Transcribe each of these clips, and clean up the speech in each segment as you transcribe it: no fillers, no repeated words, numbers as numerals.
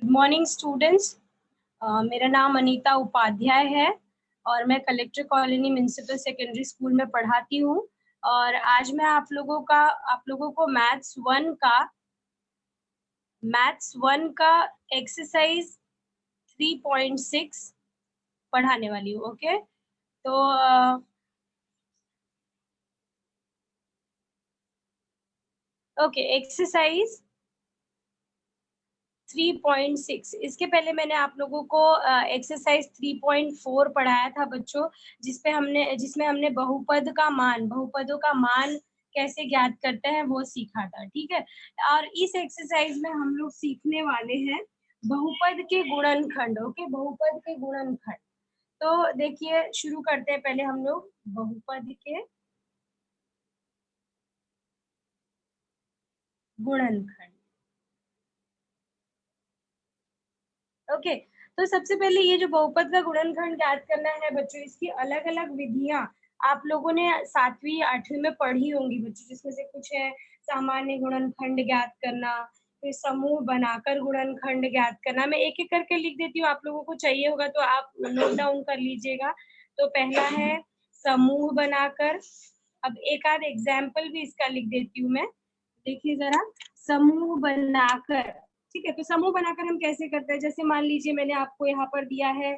Good morning students. मेरा नाम अनीता उपाध्याय है और मैं collector colony municipal secondary school में पढ़ाती हूँ। और आज मैं आप लोगों को मैथ्स वन का एक्सरसाइज 3.6 पढ़ाने वाली हूँ। ओके, तो एक्सरसाइज 3.6। इसके पहले मैंने आप लोगों को एक्सरसाइज 3.4 पढ़ाया था बच्चों, जिसमें हमने बहुपदों का मान कैसे ज्ञात करते हैं वो सीखा था। ठीक है, और इस एक्सरसाइज में हम लोग सीखने वाले हैं बहुपद के गुणनखंड। ओके, बहुपद के गुणनखंड। तो देखिए, शुरू करते हैं पहले हम लोग बहुपद के गुणनखंड। ओके, तो सबसे पहले ये जो बहुपद का गुणनखंड ज्ञात करना है बच्चों, इसकी अलग अलग विधियां आप लोगों ने 7वीं 8वीं में पढ़ी होंगी बच्चों, जिसमें से कुछ है सामान्य गुणनखंड ज्ञात करना, फिर समूह बनाकर गुणनखंड ज्ञात करना। मैं एक एक करके लिख देती हूँ, आप लोगों को चाहिए होगा तो आप नोट डाउन कर लीजिएगा। तो पहला है समूह बनाकर। अब एक आध एग्जाम्पल भी इसका लिख देती हूँ मैं, देखिए जरा। समूह बनाकर, ठीक है, तो समूह बनाकर हम कैसे करते हैं, जैसे मान लीजिए मैंने आपको यहाँ पर दिया है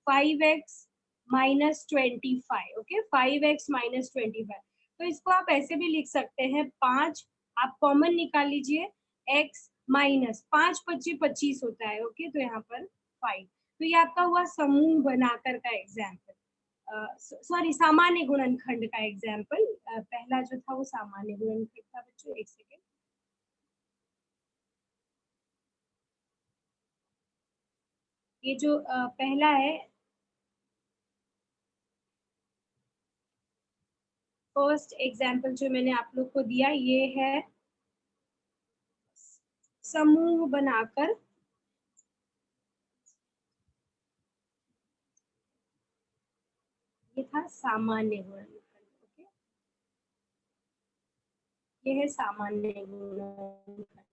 5x-25। ओके, 5x-25, तो इसको आप ऐसे भी लिख सकते हैं 5, आप कॉमन निकाल लीजिए, x माइनस 5×5 = 25 होता है। ओके, तो यहाँ पर 5। तो ये आपका हुआ समूह बनाकर का एग्जाम्पल, सॉरी सामान्य गुणनखंड का एग्जाम्पल। पहला जो था वो सामान्य गुणनखंड था बच्चों। एक सेकेंड, ये जो पहला है, फर्स्ट एग्जाम्पल जो मैंने आप लोग को दिया, ये है समूह बनाकर ये था सामान्य गुणनखंड। ओके, ये है सामान्य गुणनखंड।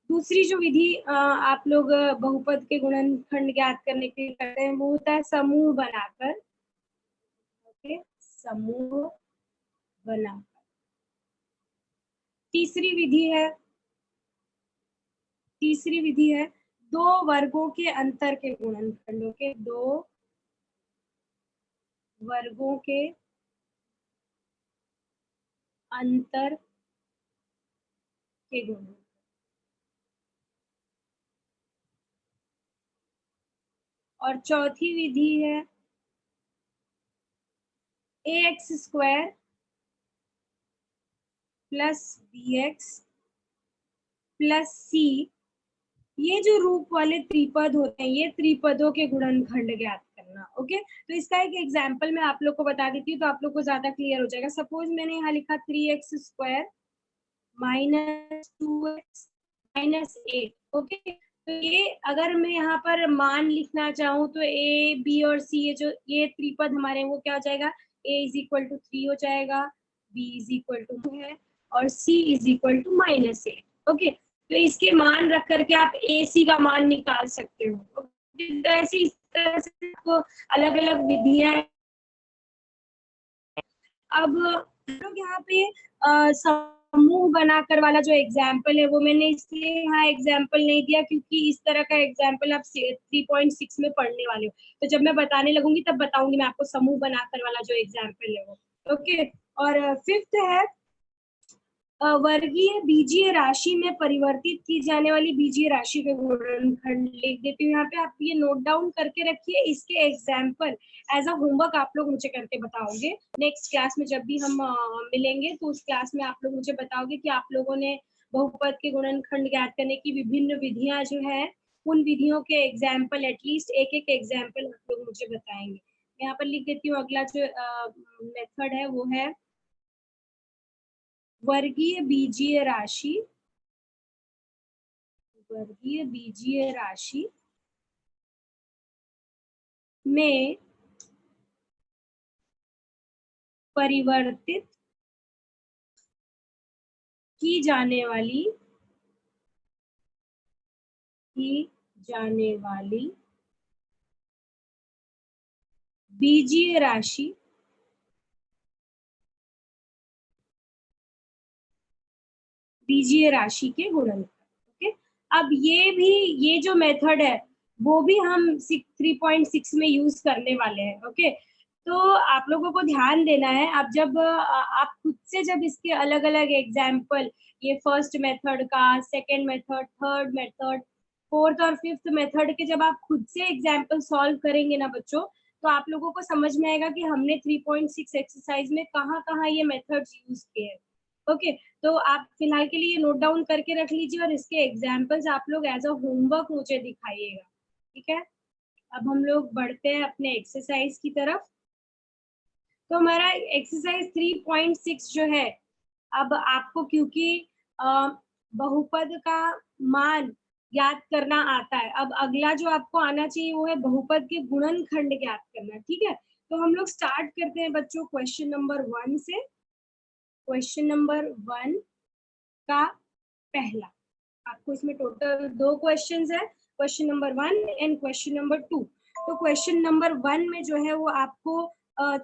दूसरी जो विधि आप लोग बहुपद के गुणनखंड ज्ञात करने के लिए करते हैं वो होता है समूह बनाकर। ओके, समूह बनाकर। तीसरी विधि है तीसरी विधि है दो वर्गों के अंतर के गुणनखंड के, दो वर्गों के अंतर के गुण। और चौथी विधि है ax² plus bx plus c। ये जो रूप वाले त्रिपद होते हैं, ये त्रिपदों के गुणनखंड ज्ञात करना। ओके, तो इसका एक एग्जांपल मैं आप लोग को बता देती हूँ तो आप लोग को ज्यादा क्लियर हो जाएगा। सपोज मैंने यहाँ लिखा 3x² minus 2x minus 8। Okay, तो ये अगर मैं यहाँ पर मान लिखना चाहूँ तो a b और c, ये त्रिपद हमारे वो क्या हो जाएगा, a = 3 हो जाएगा, b = 2 है और c = -8। ओके, तो इसके मान रख करके आप AC का मान निकाल सकते हो। तो ऐसे इस तरह से आपको अलग अलग विधियां। अब लोग यहाँ पे समूह बनाकर वाला जो एग्जाम्पल है वो मैंने इसलिए यहाँ एग्जाम्पल नहीं दिया क्योंकि इस तरह का एग्जाम्पल आप 3.6 में पढ़ने वाले हो, तो जब मैं बताने लगूंगी तब बताऊंगी मैं आपको समूह बनाकर वाला जो एग्जाम्पल है वो। ओके, और फिफ्थ है वर्गीय बीजीय राशि में परिवर्तित की जाने वाली बीजीय राशि के गुणनखंड लिख देती हूँ यहाँ पे, आप ये नोट डाउन करके रखिए। इसके एग्जाम्पल एज अ होमवर्क आप लोग मुझे करके बताओगे नेक्स्ट क्लास में, जब भी हम मिलेंगे तो उस क्लास में आप लोग मुझे बताओगे कि आप लोगों ने बहुपद के गुणनखंड ज्ञात करने की विभिन्न विधियां जो है उन विधियों के एग्जाम्पल, एटलीस्ट एक एक एग्जाम्पल आप लोग मुझे बताएंगे। मैं यहाँ पर लिख देती हूँ, अगला जो मेथड है वो है वर्गीय बीजीय राशि, वर्गीय बीजीय राशि में परिवर्तित की जाने वाली लिखी जाने वाली बीजीय राशि के गुणनखंड। ओके, अब ये जो मेथड है वो भी हम 3.6 में यूज करने वाले हैं। ओके, तो आप लोगों को ध्यान देना है। अब जब आप खुद से जब इसके अलग अलग एग्जाम्पल, ये फर्स्ट मेथड का, second method, third method, fourth और फिफ्थ मेथड के जब आप खुद से एग्जाम्पल सॉल्व करेंगे ना बच्चों, तो आप लोगों को समझ में आएगा कि हमने 3.6 एक्सरसाइज में कहाँ कहाँ ये मेथड्स यूज किए हैं। ओके, तो आप फिलहाल के लिए नोट डाउन करके रख लीजिए और इसके एग्जाम्पल्स आप लोग एज अ होमवर्क मुझे दिखाइएगा। ठीक है, अब हम लोग बढ़ते हैं अपने एक्सरसाइज की तरफ। तो हमारा एक्सरसाइज 3.6 जो है, अब आपको क्योंकि बहुपद का मान ज्ञात करना आता है, अब अगला जो आपको आना चाहिए वो है बहुपद के गुणनखंड ज्ञात करना। ठीक है, तो हम लोग स्टार्ट करते हैं बच्चों क्वेश्चन नंबर 1 से। क्वेश्चन नंबर 1 का पहला, आपको इसमें टोटल 2 क्वेश्चंस है, question number 1 and question number 2। तो क्वेश्चन नंबर 1 में जो है वो आपको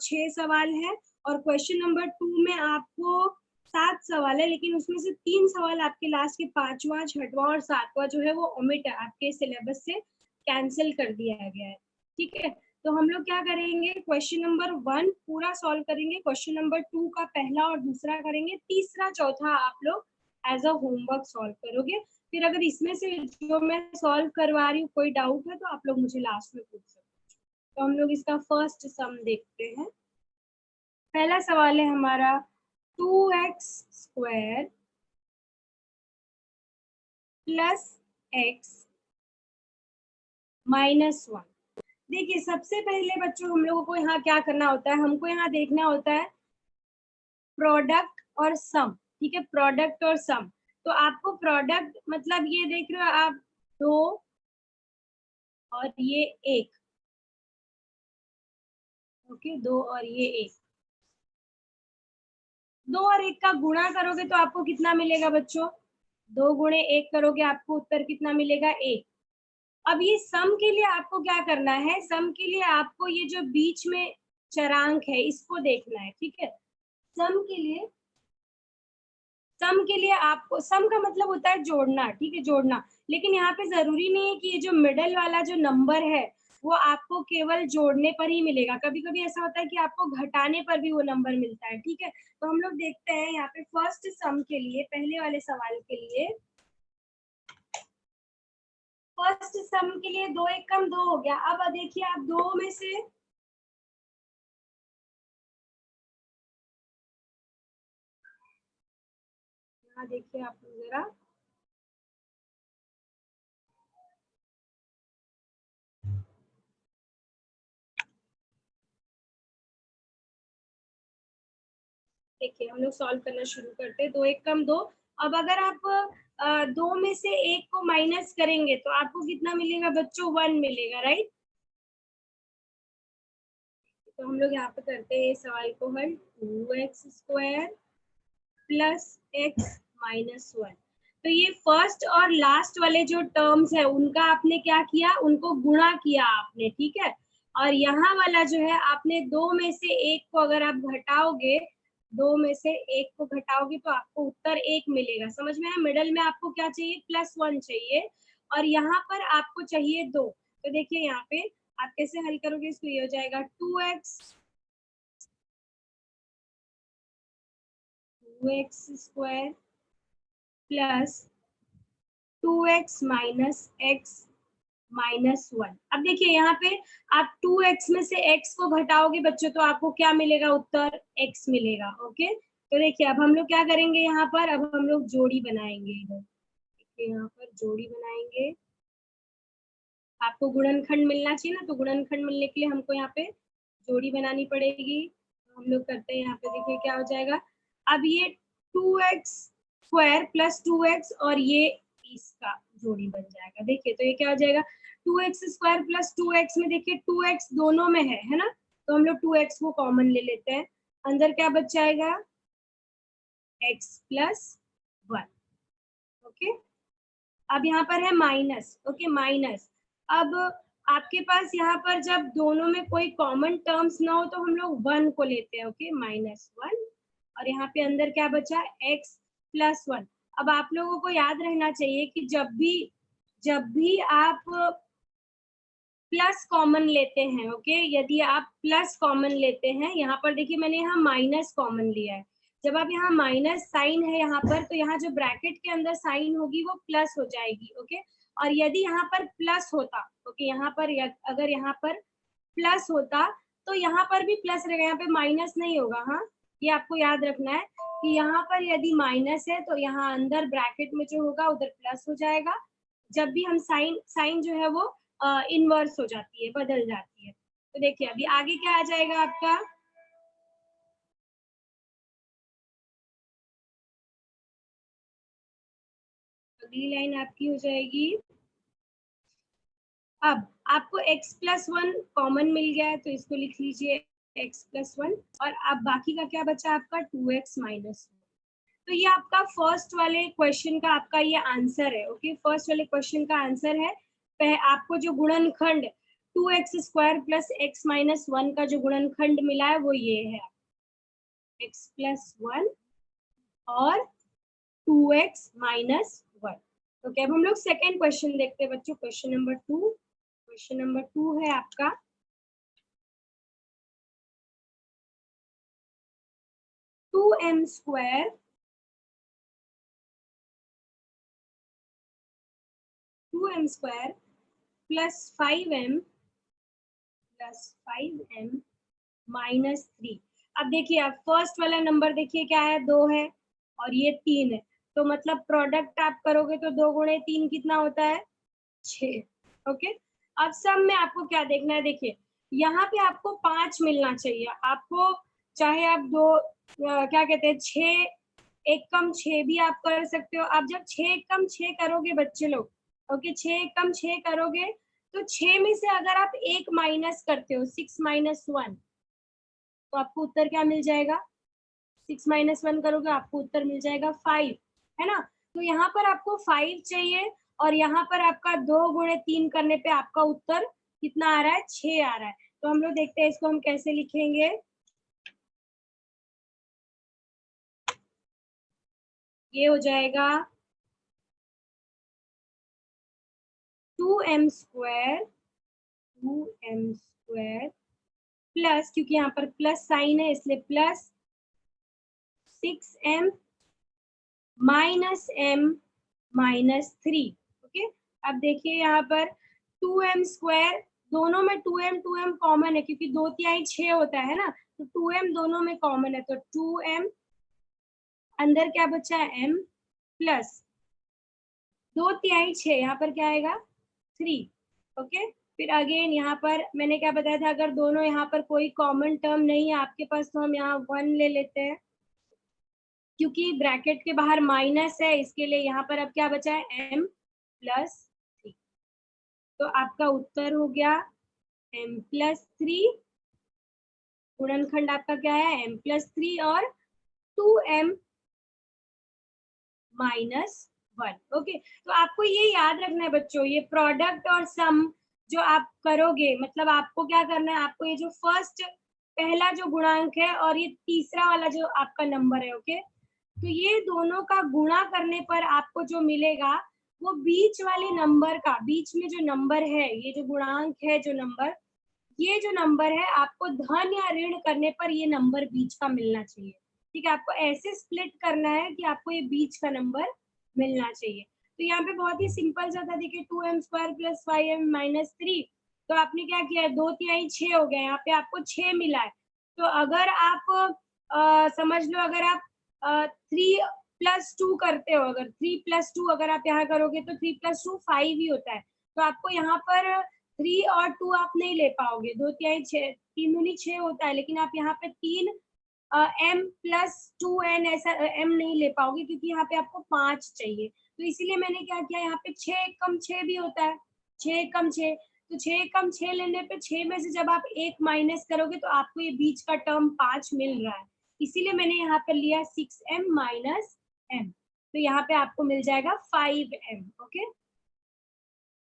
6 सवाल है और क्वेश्चन नंबर 2 में आपको 7 सवाल है, लेकिन उसमें से 3 सवाल आपके लास्ट के 5वां, 6वां और 7वां जो है वो ओमिट है, आपके सिलेबस से कैंसिल कर दिया गया है। ठीक है, तो हम लोग क्या करेंगे, क्वेश्चन नंबर 1 पूरा सॉल्व करेंगे, क्वेश्चन नंबर 2 का पहला और दूसरा करेंगे, तीसरा चौथा आप लोग एज अ होमवर्क सॉल्व करोगे। फिर अगर इसमें से जो मैं सॉल्व करवा रही हूँ कोई डाउट है तो आप लोग मुझे लास्ट में पूछ सकते हो। तो हम लोग इसका फर्स्ट सम देखते हैं। पहला सवाल है हमारा 2x² प्लस x माइनस 1। देखिए, सबसे पहले बच्चों हम लोगों को यहाँ क्या करना होता है, हमको यहाँ देखना होता है प्रोडक्ट और सम। ठीक है, प्रोडक्ट और सम। तो आपको प्रोडक्ट मतलब ये देख रहे हो आप, 2 और ये 1। ओके, 2 और ये 1, 2 और 1 का गुणा करोगे तो आपको कितना मिलेगा बच्चों, 2 गुणे 1 करोगे आपको उत्तर कितना मिलेगा, 1। अब ये सम के लिए आपको क्या करना है, सम के लिए आपको ये जो बीच में चरांक है इसको देखना है। ठीक है, सम के लिए, सम के लिए आपको, सम का मतलब होता है जोड़ना। ठीक है, जोड़ना। लेकिन यहाँ पे जरूरी नहीं है कि ये जो मिडल वाला जो नंबर है वो आपको केवल जोड़ने पर ही मिलेगा, कभी कभी ऐसा होता है कि आपको घटाने पर भी वो नंबर मिलता है। ठीक है, तो हम लोग देखते हैं यहाँ पे फर्स्ट सम के लिए, पहले वाले सवाल के लिए, फर्स्ट सम के लिए 2 1 कम 2 हो गया। अब देखिए आप 2 में से यहाँ देखिए आप जरा, देखिए हम लोग सॉल्व करना शुरू करते हैं। 2 1 कम 2। अब अगर आप 2 में से 1 को माइनस करेंगे तो आपको कितना मिलेगा बच्चों, 1 मिलेगा, राइट। तो हम लोग यहाँ पे करते हैं सवाल को हल, 2x² प्लस x माइनस 1। तो ये फर्स्ट और लास्ट वाले जो टर्म्स है उनका आपने क्या किया, उनको गुणा किया आपने। ठीक है, और यहाँ वाला जो है आपने 2 में से 1 को अगर आप घटाओगे, 2 में से 1 को घटाओगे तो आपको उत्तर 1 मिलेगा। समझ में आया, मिडल में आपको क्या चाहिए, +1 चाहिए और यहाँ पर आपको चाहिए 2। तो देखिए यहाँ पे आप कैसे हल करोगे इसको, ये हो जाएगा 2x² plus 2x minus x minus 1। अब देखिए यहाँ पे आप 2x में से x को घटाओगे बच्चों तो आपको क्या मिलेगा, उत्तर x मिलेगा। ओके, तो देखिए अब हम लोग क्या करेंगे यहाँ पर, अब हम लोग जोड़ी बनाएंगे इधर। देखिए यहाँ पर जोड़ी बनाएंगे, आपको गुणनखंड मिलना चाहिए ना, तो गुणनखंड मिलने के लिए हमको यहाँ पे जोड़ी बनानी पड़ेगी। तो हम लोग करते हैं यहाँ पे, देखिए क्या हो जाएगा, अब ये 2x² प्लस 2x और ये इसका जोड़ी बन जाएगा। देखिए तो ये क्या हो जाएगा, 2x² प्लस 2x में देखिए 2x दोनों में है ना, तो हम लोग 2x को कॉमन ले लेते हैं, अंदर क्या बच जाएगा, x प्लस 1। ओके, अब यहाँ पर है माइनस, ओके माइनस। अब आपके पास यहाँ पर जब दोनों में कोई कॉमन टर्म्स ना हो तो हम लोग 1 को लेते हैं, ओके -1। और यहाँ पे अंदर क्या बचा, x + 1। अब आप लोगों को याद रहना चाहिए कि जब भी आप प्लस कॉमन लेते हैं, ओके, यदि आप प्लस कॉमन लेते हैं, यहाँ पर देखिए मैंने यहाँ माइनस कॉमन लिया है। जब आप यहाँ माइनस साइन है यहाँ पर, तो यहाँ जो ब्रैकेट के अंदर साइन होगी वो प्लस हो जाएगी, ओके। और यदि यहाँ पर प्लस होता, ओके, यहाँ पर अगर यहाँ पर प्लस होता तो यहाँ पर भी प्लस रहेगा, यहाँ पे माइनस नहीं होगा। हाँ, ये आपको याद रखना है कि यहाँ पर यदि माइनस है तो यहाँ अंदर ब्रैकेट में जो होगा उधर प्लस हो जाएगा। जब भी हम साइन जो है वो इनवर्स हो जाती है, बदल जाती है। तो देखिए अभी आगे क्या आ जाएगा आपका, अगली लाइन आपकी हो जाएगी। अब आपको x + 1 कॉमन मिल गया है तो इसको लिख लीजिए x + 1। और अब बाकी का क्या बचा आपका 2x - 1। तो ये आपका फर्स्ट वाले क्वेश्चन का आपका ये आंसर है, ओके। फर्स्ट वाले क्वेश्चन का आंसर है। आपको जो गुणनखंड 2x² + x - 1 का जो गुणनखंड मिला है वो ये है, x + 1 और 2x - 1। ओके, अब हम लोग सेकेंड क्वेश्चन देखते हैं बच्चों, क्वेश्चन नंबर 2। क्वेश्चन नंबर 2 है आपका 2m² + 5m -3। अब देखिए, आप फर्स्ट वाला नंबर देखिए क्या है, 2 है और ये 3 है। तो मतलब प्रोडक्ट आप करोगे तो 2 × 3 कितना होता है, 6, ओके। अब सब में आपको क्या देखना है, देखिए यहाँ पे आपको 5 मिलना चाहिए आपको, चाहे आप क्या कहते हैं 6 1 कम 6 भी आप कर सकते हो। आप जब 6 1 कम 6 करोगे बच्चे लोग, ओके, 6 1 कम 6 करोगे तो 6 में से अगर आप 1 माइनस करते हो, 6 - 1, तो आपको उत्तर क्या मिल जाएगा, 6 - 1 करोगे आपको उत्तर मिल जाएगा 5, है ना। तो यहाँ पर आपको 5 चाहिए और यहाँ पर आपका 2 × 3 करने पे आपका उत्तर कितना आ रहा है, 6 आ रहा है। तो हम लोग देखते हैं इसको हम कैसे लिखेंगे। ये हो जाएगा 2m² प्लस, क्योंकि यहाँ पर प्लस साइन है इसलिए प्लस 6m - 3, ओके। अब देखिए यहाँ पर 2m², दोनों में 2m कॉमन है क्योंकि 2/3 6 होता है ना, तो 2m दोनों में कॉमन है, तो 2m अंदर क्या बचा है m प्लस 2/3 6, यहाँ पर क्या आएगा 3, ओके। फिर अगेन यहाँ पर मैंने क्या बताया था, अगर दोनों यहाँ पर कोई कॉमन टर्म नहीं है आपके पास तो हम यहाँ 1 ले लेते हैं, क्योंकि ब्रैकेट के बाहर माइनस है इसके लिए यहाँ पर अब क्या बचा है m + 3। तो आपका उत्तर हो गया m + 3, गुणनखंड आपका क्या है m + 3 और 2m - 1, ओके। तो आपको ये याद रखना है बच्चों, ये प्रोडक्ट और सम जो आप करोगे, मतलब आपको क्या करना है, आपको ये जो फर्स्ट पहला जो गुणांक है और ये तीसरा वाला जो आपका नंबर है, ओके, तो ये दोनों का गुणा करने पर आपको जो मिलेगा वो बीच वाले नंबर का, बीच में जो नंबर है, ये जो गुणांक है, जो नंबर, ये जो नंबर है आपको धन या ऋण करने पर ये नंबर बीच का मिलना चाहिए। ठीक है, आपको ऐसे स्प्लिट करना है कि आपको ये बीच का नंबर मिलना चाहिए। तो यहाँ पे बहुत ही सिंपल सा था, देखिए 2m² + 5m - 3। तो आपने क्या किया है, 2/3 6 हो गया, यहाँ पे आपको 6 मिला है। तो अगर आप समझ लो, अगर आप 3 + 2 करते हो, अगर 3 + 2 अगर आप यहाँ करोगे तो 3 + 2 5 ही होता है। तो आपको यहाँ पर 3 और 2 आप नहीं ले पाओगे, 2/3 6, 3 दूनी 6 होता है, लेकिन आप यहाँ पे 3 m + 2n ऐसा m नहीं ले पाओगे क्योंकि यहाँ पे आपको 5 चाहिए। तो इसीलिए मैंने क्या किया, यहाँ पे 6 1 कम 6 भी होता है, 6 1 कम 6, तो 6 1 कम 6 लेने पे 6 में से जब आप 1 माइनस करोगे तो आपको ये बीच का टर्म 5 मिल रहा है, इसीलिए मैंने यहाँ पर लिया 6m - m। तो यहाँ पे आपको मिल जाएगा 5m। ओके,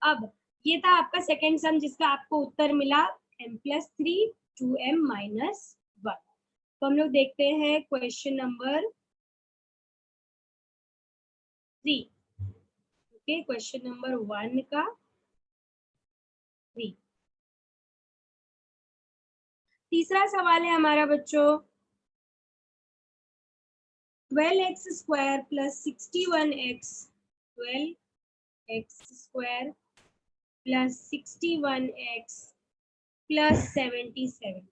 अब ये था आपका सेकेंड सम जिसका आपको उत्तर मिला m+3 2m-1। तो हम लोग देखते हैं question number 3। Okay, question number 1 का 3। तीसरा सवाल है हमारा बच्चों, 12x² + 61x 12x² + 61x + 77।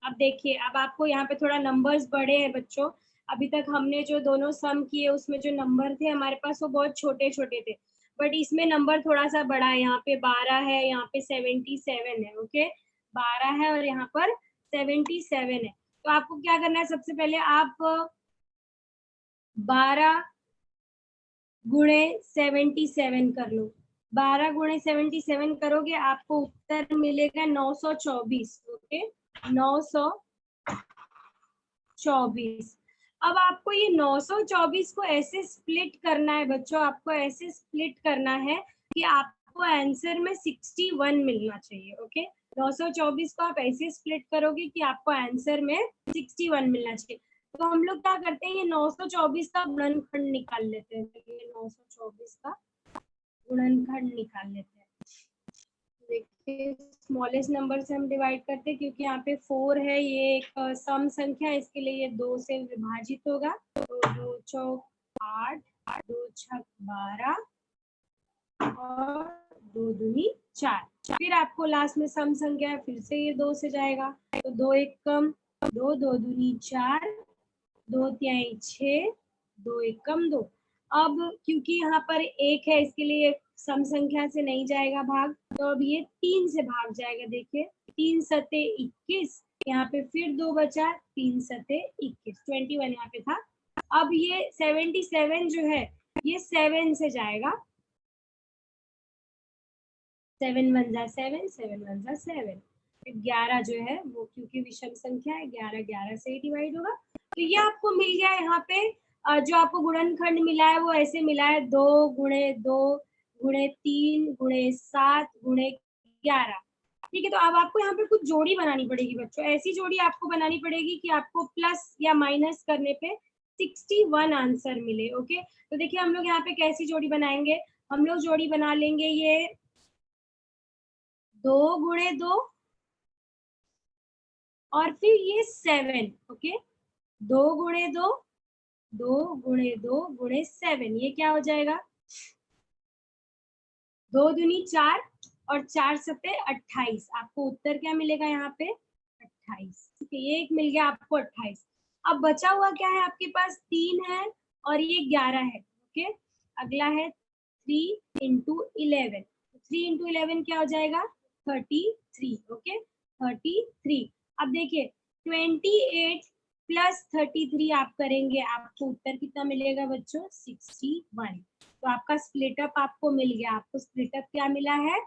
अब देखिए, अब आपको यहाँ पे थोड़ा नंबर्स बड़े हैं बच्चों। अभी तक हमने जो दोनों सम किए उसमें जो नंबर थे हमारे पास वो बहुत छोटे छोटे थे, बट इसमें नंबर थोड़ा सा बड़ा है। यहाँ पे 12 है, यहाँ पे 77 है। ओके, 12 है और यहाँ पर 77 है। तो आपको क्या करना है, सबसे पहले आप 12 गुणे 77 कर लो। 12 गुणे 77 करोगे, आपको उत्तर मिलेगा 924। ओके, 924। अब आपको ये 924 को ऐसे स्प्लिट करना है बच्चों, आपको ऐसे स्प्लिट करना है कि आपको आंसर में 61 मिलना चाहिए। ओके, 924 को आप ऐसे स्प्लिट करोगे कि आपको आंसर में 61 मिलना चाहिए। तो हम लोग क्या करते हैं, ये 924 का गुणनखंड निकाल लेते हैं। तो ये 924 का गुणनखंड निकाल लेते हैं। देखिए, स्मॉलेस्ट नंबर से हम डिवाइड करते हैं क्योंकि यहाँ पे 4 है, ये एक सम संख्या है, इसके लिए ये 2 से विभाजित होगा। तो 2 चौक 8, 2 छक 12 और 2 दूनी 4। फिर आपको लास्ट में सम संख्या है, फिर से ये 2 से जाएगा। तो 2 एक कम 2, 2 दूनी 4, 2 तिहाई 6, 2 एक कम 2। अब क्योंकि यहाँ पर 1 है, इसके लिए सम संख्या से नहीं जाएगा भाग, तो अब ये 3 से भाग जाएगा। देखिए, 3 सते 21, यहाँ पे फिर 2 बचा, 3 सते 21, 21 यहाँ पे था। अब ये 77 जो है ये 7 से जाएगा। 7 1 जा 7, 7 1 जा 7। 11 जो है वो क्योंकि विषम संख्या है, 11 11 से ही डिवाइड होगा। तो ये आपको मिल गया यहाँ पे। जो आपको गुणनखंड मिला है वो ऐसे मिला है, 2 गुणे 2 गुणे 3 गुणे 7 गुणे 11। ठीक है, तो अब आपको यहाँ पे कुछ जोड़ी बनानी पड़ेगी बच्चों। ऐसी जोड़ी आपको बनानी पड़ेगी कि आपको प्लस या माइनस करने पे 61 आंसर मिले। ओके, तो देखिए हम लोग यहाँ पे कैसी जोड़ी बनाएंगे। हम लोग जोड़ी बना लेंगे ये 2 गुणे 2 और फिर ये 7। ओके, 2 गुणे 2, 2 गुणे 2 गुणे 7, ये क्या हो जाएगा, 2 दूनी 4 और 4 सते 28। आपको उत्तर क्या मिलेगा यहाँ पे, 28। ठीक है, ये एक मिल गया आपको 28। अब बचा हुआ क्या है आपके पास, 3 है और ये 11 है। ओके, अगला है 3 इंटू 11। 3 इंटू 11 क्या हो जाएगा, 33। ओके, 33। अब देखिए 28 प्लस 33 आप करेंगे, आपको उत्तर कितना मिलेगा बच्चों, 61। तो आपका स्प्लिट अप आपको मिल गया। आपको स्प्लिट अप क्या मिला है,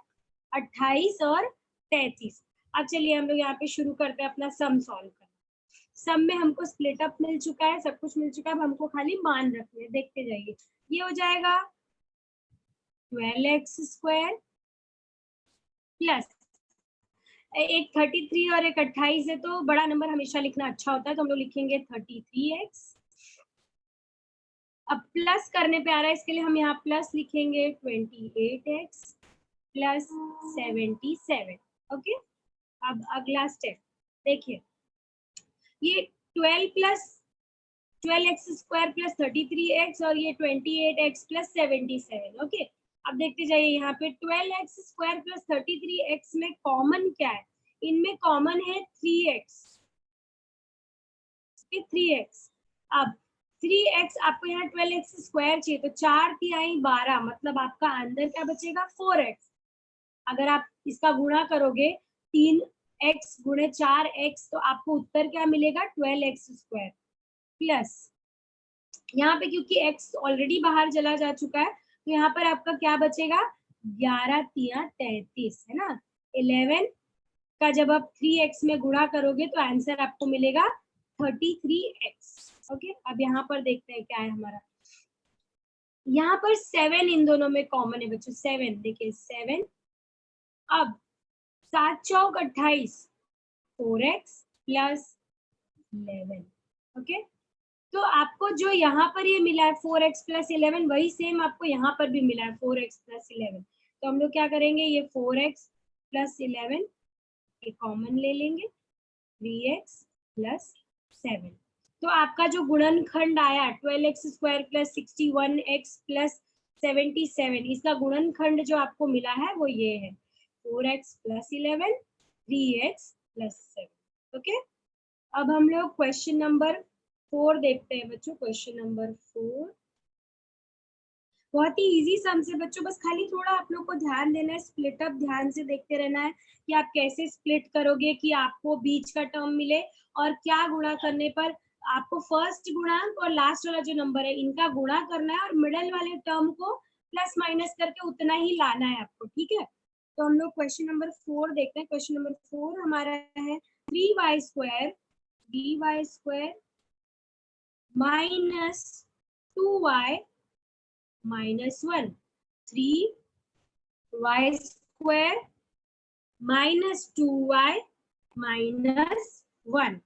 28 और 33। अब चलिए हम लोग यहाँ पे शुरू करते हैं अपना सम सॉल्व करना। सम में हमको स्प्लिट अप मिल चुका है, सब कुछ मिल चुका है, अब हमको खाली मान रखने हैं। देखते जाइए, ये हो जाएगा 12x² प्लस एक 33 और एक 28 है, तो बड़ा नंबर हमेशा लिखना अच्छा होता है, तो हम लोग लिखेंगे 33x। अब प्लस करने पे आ रहा है, इसके लिए हम यहाँ प्लस लिखेंगे 28x प्लस 77। ओके, अब अगला स्टेप देखिए, ये 12x² प्लस 33x और ये 28x प्लस 77। ओके, अब देखते जाइए यहाँ पे 12x² प्लस 33x में कॉमन क्या है, इनमें कॉमन है 3x। 3x, अब 3x आपको यहाँ 12x² चाहिए, तो 4 तिहाई 12, मतलब आपका अंदर क्या बचेगा, 4x। अगर आप इसका गुणा करोगे 3x गुणे 4x, तो आपको उत्तर क्या मिलेगा, 12x² प्लस यहाँ पे क्योंकि x ऑलरेडी बाहर चला जा चुका है, तो यहाँ पर आपका क्या बचेगा, 11 तिया 33 है ना। 11 का जब आप 3x में गुणा करोगे तो आंसर आपको मिलेगा 33x। ओके, अब यहाँ पर देखते हैं क्या है हमारा। यहाँ पर 7 इन दोनों में कॉमन है बच्चों, 7 देखिए 7। अब 7 चौक 28, 4x प्लस 11। ओके, तो आपको जो यहाँ पर ये मिला है 4x प्लस 11, वही सेम आपको यहाँ पर भी मिला है 4x प्लस 11। तो हम लोग क्या करेंगे, ये 4x प्लस 11 ये कॉमन ले लेंगे, 3x प्लस 7। तो आपका जो गुणनखंड आया 12x square plus 61x plus 77, इसका गुणनखंड जो आपको मिला है वो ये है 4x plus 11, 3x plus 7। Okay, अब हम लोग क्वेश्चन नंबर 4 देखते हैं बच्चों। क्वेश्चन नंबर 4 बहुत ही इजी सम से बच्चों, बस खाली थोड़ा आप लोग को ध्यान देना है, स्प्लिट अप ध्यान से देखते रहना है कि आप कैसे स्प्लिट करोगे कि आपको बीच का टर्म मिले, और क्या गुणा करने पर आपको फर्स्ट गुणांक और लास्ट वाला जो नंबर है इनका गुणा करना है, और मिडल वाले टर्म को प्लस माइनस करके उतना ही लाना है आपको। ठीक है, तो हम लोग क्वेश्चन नंबर 4 देखते हैं। क्वेश्चन नंबर 4 हमारा है 3y square dy square minus 2y minus 1, 3y square minus 2y minus 1।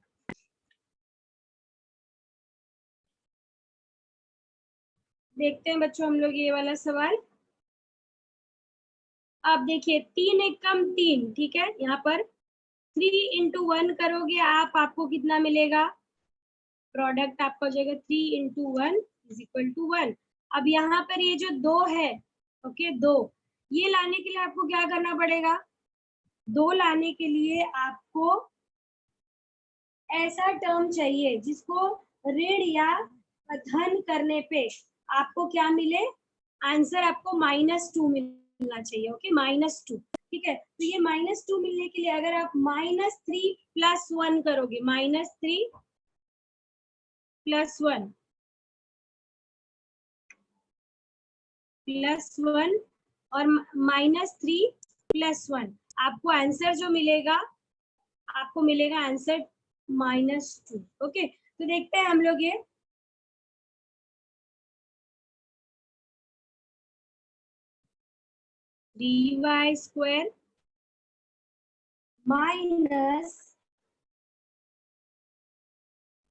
देखते हैं बच्चों हम लोग ये वाला सवाल। अब देखिए 3 एक कम 3, ठीक है, यहाँ पर 3 इंटू 1 करोगे आपको कितना मिलेगा, प्रोडक्ट आपका हो जाएगा 3 इंटू 1 इज इक्वल टू 1। अब यहाँ पर ये जो 2 है, ओके 2, ये लाने के लिए आपको क्या करना पड़ेगा, 2 लाने के लिए आपको ऐसा टर्म चाहिए जिसको ऋण या धन करने पे आपको क्या मिले, आंसर आपको -2 मिलना चाहिए। ओके, -2, ठीक है। तो ये -2 मिलने के लिए अगर आप -3 प्लस 1 करोगे, -3 प्लस 1 प्लस 1 और -3 प्लस 1, आपको आंसर जो मिलेगा, आपको मिलेगा आंसर -2। ओके, तो देखते हैं हम लोग ये dy square minus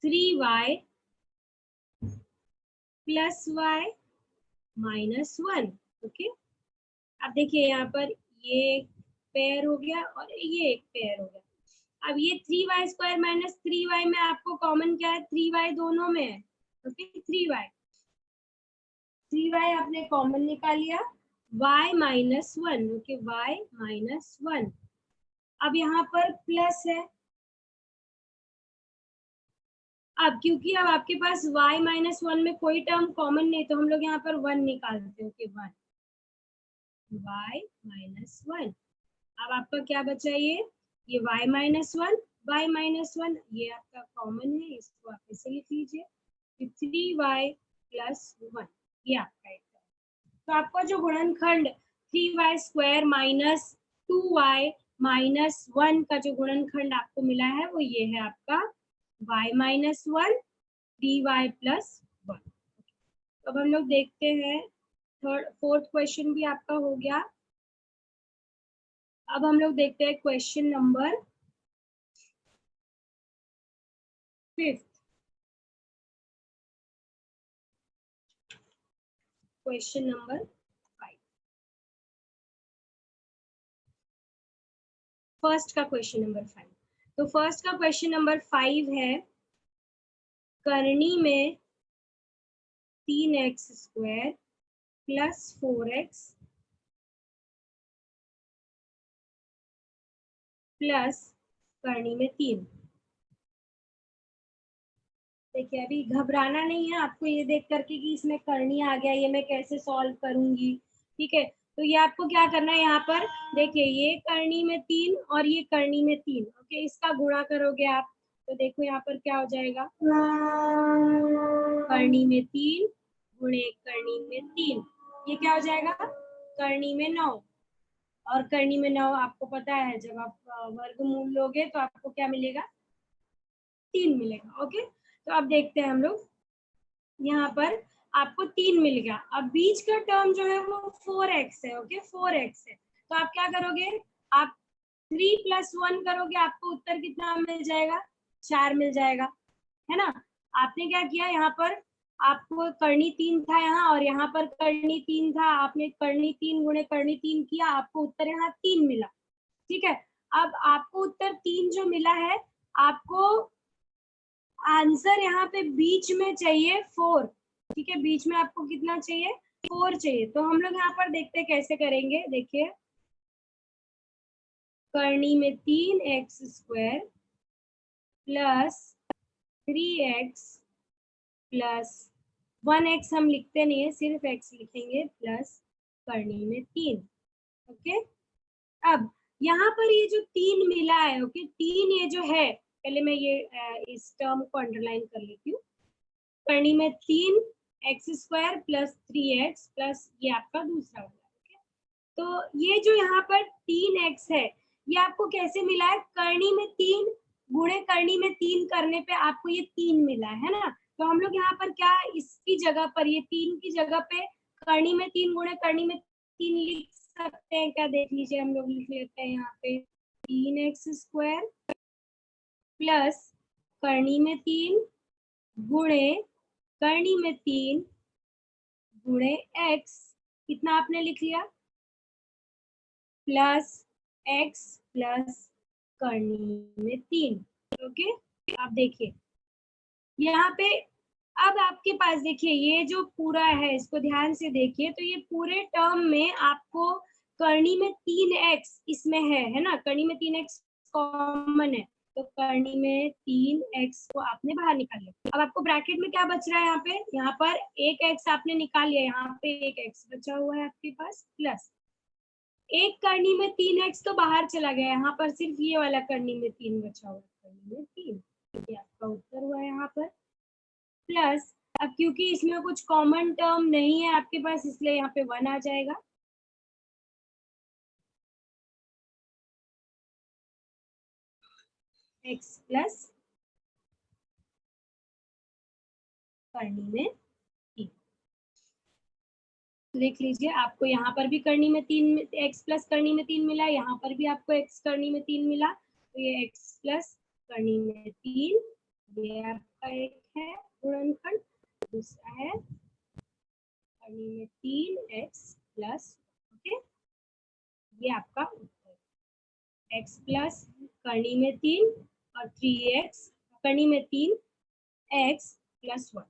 3y plus y minus 1। Okay, अब देखिए यहाँ पर ये एक पेयर हो गया और ये एक पेयर हो गया। अब ये 3y स्क्वायर माइनस 3y में आपको कॉमन क्या है, 3y दोनों में है। ओके, 3y आपने कॉमन निकाल लिया, y minus 1। Okay, y minus 1। अब यहाँ पर प्लस है, अब क्योंकि अब आपके पास y माइनस 1 में कोई टर्म कॉमन नहीं, तो हम लोग यहाँ पर 1 निकालते हैं। Okay, 1 y minus 1। अब आपका क्या बचा, ये y माइनस 1, y माइनस 1 ये आपका कॉमन है, इसको आप ऐसे लिख लीजिए 3y प्लस 1, ये आपका एक। तो आपका जो गुणनखंड 3y square minus 2y minus 1 का जो गुणनखंड आपको मिला है वो ये है आपका y माइनस 1 dy प्लस 1। अब हम लोग देखते हैं फोर्थ क्वेश्चन भी आपका हो गया। अब हम लोग देखते हैं question number 5। Question number 5, first का क्वेश्चन नंबर 5। तो फर्स्ट का क्वेश्चन नंबर 5 है, करनी में 3x square plus 4x plus करनी में 3। देखिए अभी घबराना नहीं है आपको ये देख करके कि इसमें करनी आ गया, ये मैं कैसे सॉल्व करूंगी। ठीक है, तो ये आपको क्या करना है, यहाँ पर देखिए ये करनी में 3 और ये करनी में 3। ओके, इसका गुणा करोगे आप, तो देखो यहाँ पर क्या हो जाएगा, करनी में 3 गुणे करनी में 3, ये क्या हो जाएगा, करनी में 9। और करनी में 9 आपको पता है, जब आप वर्गमूल लोगे तो आपको क्या मिलेगा, 3 मिलेगा। ओके, तो अब देखते हैं हम लोग, यहाँ पर आपको 3 मिल गया। अब बीच का टर्म जो है वो 4x है। ओके, 4x है, तो आप क्या करोगे, आप 3 + 1 करोगे, आपको उत्तर कितना मिल जाएगा, 4 मिल जाएगा, है ना। आपने क्या किया, यहाँ पर आपको करनी 3 था यहाँ, और यहाँ पर करनी 3 था, आपने करनी 3 गुणे करनी 3 किया, आपको उत्तर यहाँ 3 मिला। ठीक है, अब आपको उत्तर 3 जो मिला है, आपको आंसर यहाँ पे बीच में चाहिए 4। ठीक है, बीच में आपको कितना चाहिए, 4 चाहिए। तो हम लोग यहाँ पर देखते हैं कैसे करेंगे। देखिए, करनी में 3x² plus 3x plus 1x हम लिखते नहीं है, सिर्फ x लिखेंगे, प्लस करनी में 3। ओके, अब यहाँ पर ये जो 3 मिला है, ओके, 3 ये जो है, पहले मैं ये इस टर्म को अंडरलाइन कर लेती हूँ। करनी में 3x² प्लस 3x प्लस ये आपका दूसरा वाला। ओके, तो ये जो यहाँ पर 3x है, ये आपको कैसे मिला है, करनी में 3 गुणे करनी में 3 करने पे आपको ये 3 मिला है ना। तो हम लोग यहाँ पर क्या, इसकी जगह पर, ये 3 की जगह पे करनी में 3 गुणे करनी में 3 लिख सकते हैं क्या, देख लीजिए, हम लोग लिख लेते हैं यहाँ पे 3x² प्लस करनी में 3 गुणे करनी में 3 गुणे x, कितना आपने लिख लिया, प्लस x प्लस करनी में 3। ओके, आप देखिए यहाँ पे, अब आपके पास देखिए ये जो पूरा है, इसको ध्यान से देखिए, तो ये पूरे टर्म में आपको करनी में 3x इसमें है ना, करनी में 3x कॉमन है, तो करनी में 3x को आपने बाहर निकाल लिया। अब आपको ब्रैकेट में क्या बच रहा है, यहाँ पर एक x आपने निकाल लिया, यहाँ पे एक x बचा हुआ है आपके पास, प्लस एक करनी में 3x तो बाहर चला गया, यहाँ पर सिर्फ ये वाला करनी में 3 बचा हुआ है, करनी में 3, ये आपका उत्तर हुआ है यहाँ पर, प्लस अब क्योंकि इसमें कुछ कॉमन टर्म नहीं है आपके पास, इसलिए यहाँ पे 1 आ जाएगा। x प्लस करनी में 3, देख लीजिए, आपको यहाँ पर भी करनी में 3, x प्लस करनी में 3 मिला, यहाँ पर भी आपको x करनी में 3 मिला, तो ये x प्लस करनी में 3, ये आपका एक है गुणनखंड, दूसरा है करनी में 3x प्लस, ओके, ये आपका उत्तर, x प्लस करनी में 3 और 3x करनी में 3 x प्लस 1।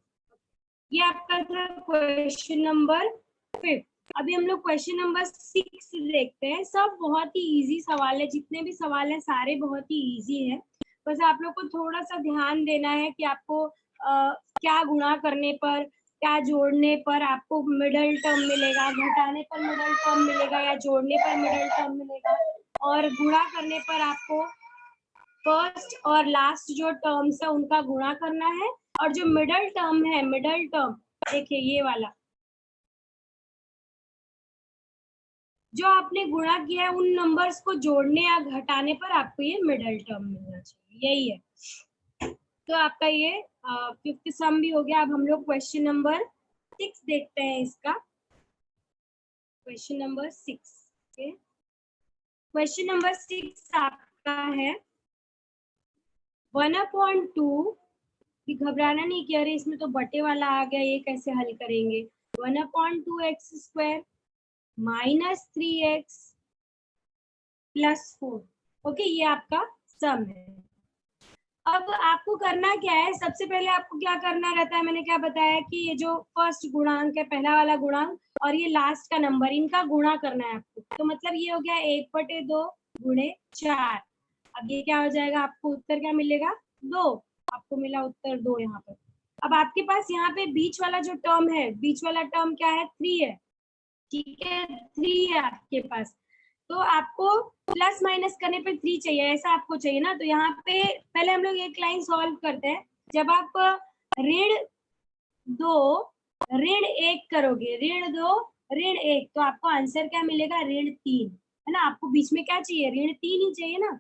ये आपका था क्वेश्चन नंबर 5। अभी हम लोग क्वेश्चन नंबर 6 देखते हैं। सब बहुत ही इजी सवाल है, जितने भी सवाल है सारे बहुत ही इजी है, बस आप लोग को थोड़ा सा ध्यान देना है कि आपको क्या गुणा करने पर, क्या जोड़ने पर आपको मिडल टर्म मिलेगा, घटाने पर मिडल टर्म मिलेगा, या जोड़ने पर मिडल टर्म मिलेगा, और गुणा करने पर आपको फर्स्ट और लास्ट जो टर्म्स है उनका गुणा करना है, और जो मिडल टर्म है, मिडल टर्म देखिए ये वाला जो आपने गुणा किया है, उन नंबर्स को जोड़ने या घटाने पर आपको ये मिडल टर्म मिलना चाहिए, यही है। तो आपका ये 5th सम भी हो गया। अब हम लोग क्वेश्चन नंबर 6 देखते हैं इसका, क्वेश्चन नंबर 6। क्वेश्चन नंबर 6 आपका है 1/2, घबराना नहीं कि अरे इसमें तो बटे वाला आ गया, ये कैसे हल करेंगे, 1/2x² minus 3x plus 4। Okay, ये आपका सम है। अब आपको करना क्या है, सबसे पहले आपको क्या करना रहता है, मैंने क्या बताया कि ये जो फर्स्ट गुणांक है, पहला वाला गुणांक, और ये लास्ट का नंबर, इनका गुणा करना है आपको। तो मतलब ये हो गया 1/2 गुणे 4। अब ये क्या हो जाएगा, आपको उत्तर क्या मिलेगा, 2, आपको मिला उत्तर 2 यहाँ पर। अब आपके पास यहाँ पे बीच वाला जो टर्म है, बीच वाला टर्म क्या है, 3 है, ठीक है, 3 है आपके पास, तो आपको प्लस माइनस करने पे 3 चाहिए, ऐसा आपको चाहिए ना। तो यहाँ पे पहले हम लोग एक लाइन सॉल्व करते हैं। जब आप ऋण 2 ऋण 1 करोगे, ऋण 2 ऋण 1, तो आपको आंसर क्या मिलेगा, ऋण 3, है ना। आपको बीच में क्या चाहिए, ऋण 3 ही चाहिए ना।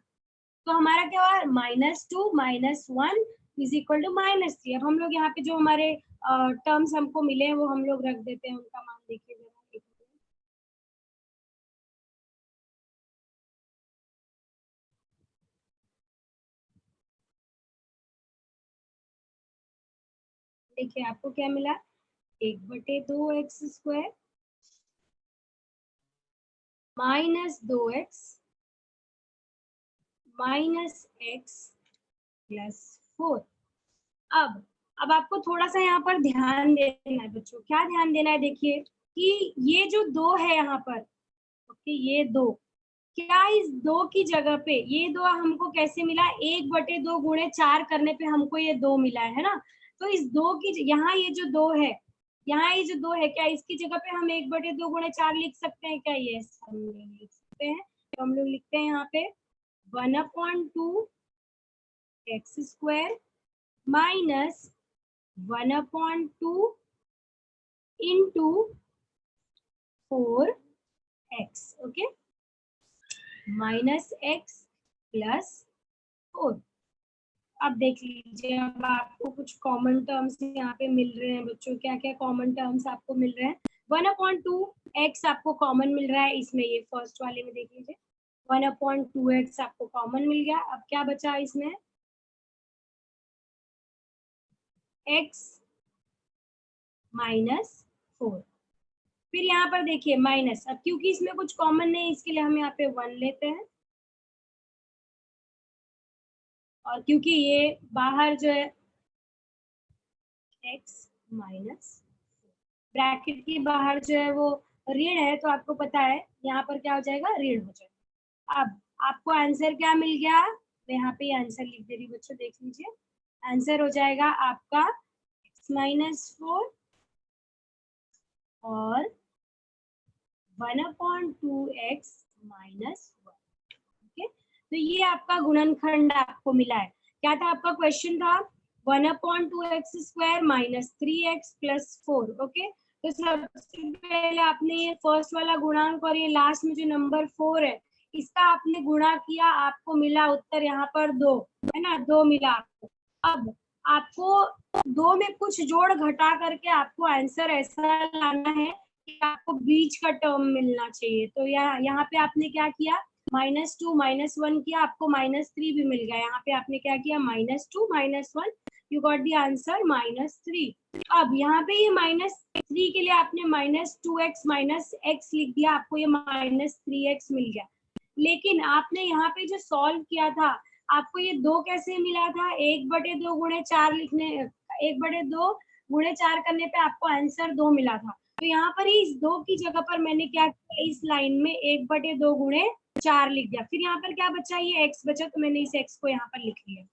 तो हमारा क्या हुआ, -2 -1 इज इक्वल टू -3। अब हम लोग यहाँ पे जो हमारे टर्म्स हमको मिले हैं वो हम लोग रख देते हैं, उनका मान देखिए जरा। देखिए आपको क्या मिला, 1/2x² -2x -x + 4। अब आपको थोड़ा सा यहाँ पर ध्यान देना है बच्चों। क्या ध्यान देना है, देखिए कि ये जो 2 है यहाँ पर, ओके, ये 2, क्या इस 2 की जगह पे ये 2 हमको कैसे मिला, 1/2 गुणे 4 करने पे हमको ये 2 मिला है ना। तो इस 2 की यहाँ ये जो 2 है, यहाँ ये जो 2 है, क्या इसकी जगह पे हम 1/2 गुणे 4 लिख सकते हैं क्या? ये हम लोग लिख सकते हैं। तो हम लोग लिखते हैं यहाँ पे 1/2 x² minus 1/2 into 4x, okay, -x + 4। अब देख लीजिए, अब आपको कुछ कॉमन टर्म्स यहाँ पे मिल रहे हैं बच्चों। क्या क्या कॉमन टर्म्स आपको मिल रहे हैं? 1/2x आपको कॉमन मिल रहा है इसमें, ये फर्स्ट वाले में देख लीजिए 1/2x आपको कॉमन मिल गया। अब क्या बचा इसमें, x -4। फिर यहाँ पर देखिए माइनस, अब क्योंकि इसमें कुछ कॉमन नहीं, इसके लिए हम यहाँ पे 1 लेते हैं। और क्योंकि ये बाहर जो है x - ब्रैकेट के बाहर जो है वो ऋण है, तो आपको पता है यहाँ पर क्या हो जाएगा, ऋण हो जाएगा। अब आपको आंसर क्या मिल गया, मैं यहाँ पे आंसर लिख दे रही हूँ बच्चों, देख लीजिए। आंसर हो जाएगा आपका x -4 और 1/2x -1। ओके, तो ये आपका गुणनखंड आपको मिला है। क्या था आपका क्वेश्चन था, 1/2x² -3x + 4। ओके, तो सबसे पहले आपने ये फर्स्ट वाला गुणांक और ये लास्ट में जो नंबर 4 है, इसका आपने गुणा किया, आपको मिला उत्तर यहाँ पर 2, है ना, 2 मिला आपको। अब आपको 2 में कुछ जोड़ घटा करके आपको आंसर ऐसा लाना है कि आपको बीच का टर्म मिलना चाहिए। तो यहाँ पे आपने क्या किया, -2 -1 किया, आपको -3 भी मिल गया। यहाँ पे आपने क्या किया, -2 -1, यू गॉट द आंसर -3। अब यहाँ पे ये -3 के लिए आपने -2x -x लिख दिया, आपको ये -3x मिल गया। लेकिन आपने यहाँ पे जो सॉल्व किया था, आपको ये 2 कैसे मिला था, 1/2 गुणे 4 लिखने, 1/2 गुणे 4 करने पे आपको आंसर 2 मिला था। तो यहाँ पर ही इस 2 की जगह पर मैंने क्या किया, इस लाइन में 1/2 गुणे 4 लिख दिया। फिर यहाँ पर क्या बचा, ये x बचा, तो मैंने इस x को यहाँ पर लिख लिया।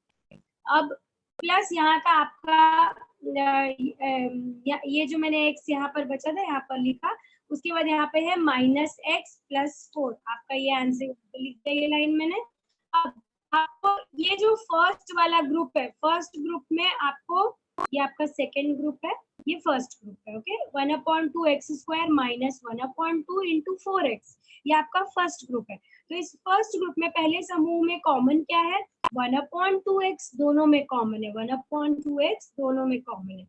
अब प्लस यहाँ का आपका ये जो मैंने x यहाँ पर बचा था, यहाँ पर लिखा, उसके बाद यहाँ पे है -x + 4। आपका ये आंसर लिख दिया ये लाइन मैंने। अब आपको ये जो फर्स्ट वाला ग्रुप है, फर्स्ट ग्रुप में आपको, ये आपका सेकेंड ग्रुप है, ये फर्स्ट ग्रुप है। ओके, 1/2x² -1/2 इंटू 4x, ये आपका फर्स्ट ग्रुप है। तो इस फर्स्ट ग्रुप में पहले समूह में कॉमन क्या है, 1/2x, दोनों में कॉमन है, 1/2x दोनों में कॉमन है।